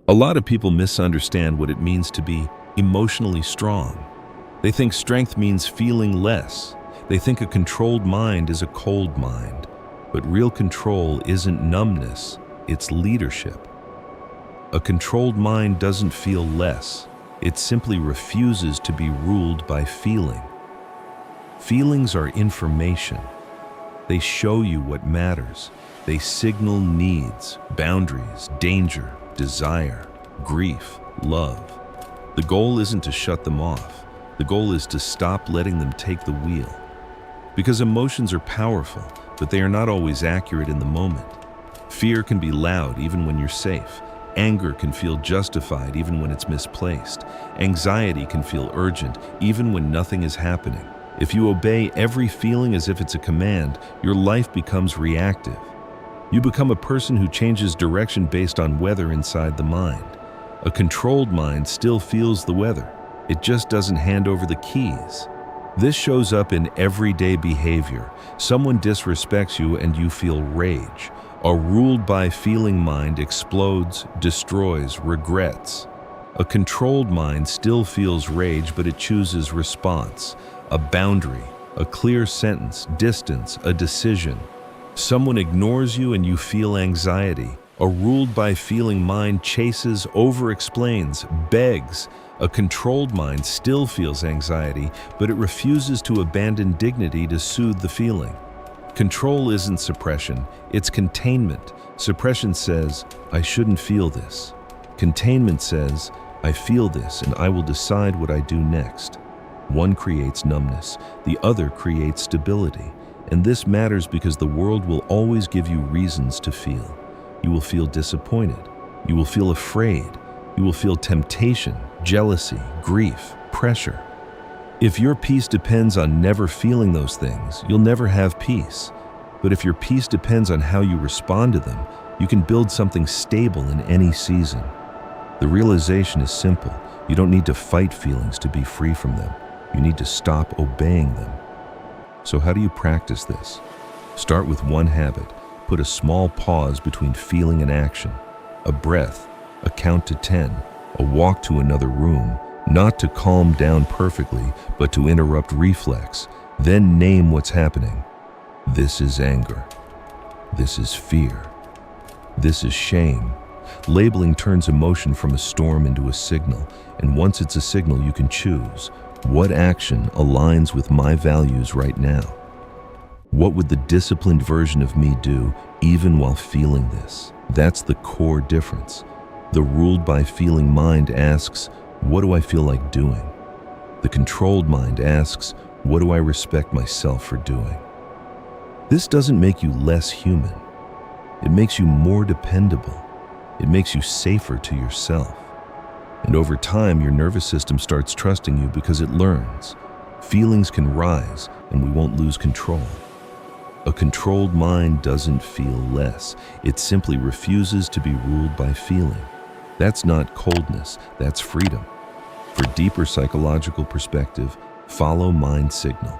A lot of people misunderstand what it means to be emotionally strong. They think strength means feeling less. They think a controlled mind is a cold mind. But real control isn't numbness, it's leadership. A controlled mind doesn't feel less. It simply refuses to be ruled by feeling. Feelings are information. They show you what matters. They signal needs, boundaries, danger, desire, grief, love. The goal isn't to shut them off. The goal is to stop letting them take the wheel. Because emotions are powerful, but they are not always accurate in the moment. Fear can be loud even when you're safe. Anger can feel justified even when it's misplaced. Anxiety can feel urgent even when nothing is happening. If you obey every feeling as if it's a command, your life becomes reactive. You become a person who changes direction based on weather inside the mind. A controlled mind still feels the weather. It just doesn't hand over the keys. This shows up in everyday behavior. Someone disrespects you and you feel rage. A ruled by feeling mind explodes, destroys, regrets. A controlled mind still feels rage, but it chooses response, a boundary, a clear sentence, distance, a decision. Someone ignores you and you feel anxiety. A ruled by feeling mind chases, over-explains, begs. A controlled mind still feels anxiety, but it refuses to abandon dignity to soothe the feeling. Control isn't suppression, it's containment. Suppression says, I shouldn't feel this. Containment says, I feel this and I will decide what I do next. One creates numbness, the other creates stability. And this matters because the world will always give you reasons to feel. You will feel disappointed. You will feel afraid. You will feel temptation, jealousy, grief, pressure. If your peace depends on never feeling those things, you'll never have peace. But if your peace depends on how you respond to them, you can build something stable in any season. The realization is simple. You don't need to fight feelings to be free from them. You need to stop obeying them. So how do you practice this? Start with one habit. Put a small pause between feeling and action. A breath, a count to 10, a walk to another room, not to calm down perfectly, but to interrupt reflex. Then name what's happening. This is anger. This is fear. This is shame. Labeling turns emotion from a storm into a signal, and once it's a signal, you can choose. What action aligns with my values right now? What would the disciplined version of me do even while feeling this? That's the core difference. The ruled by feeling mind asks, what do I feel like doing? The controlled mind asks, what do I respect myself for doing? This doesn't make you less human. It makes you more dependable. It makes you safer to yourself. And over time, your nervous system starts trusting you because it learns. Feelings can rise and we won't lose control. A controlled mind doesn't feel less. It simply refuses to be ruled by feeling. That's not coldness, that's freedom. For deeper psychological perspective, follow MindSignal.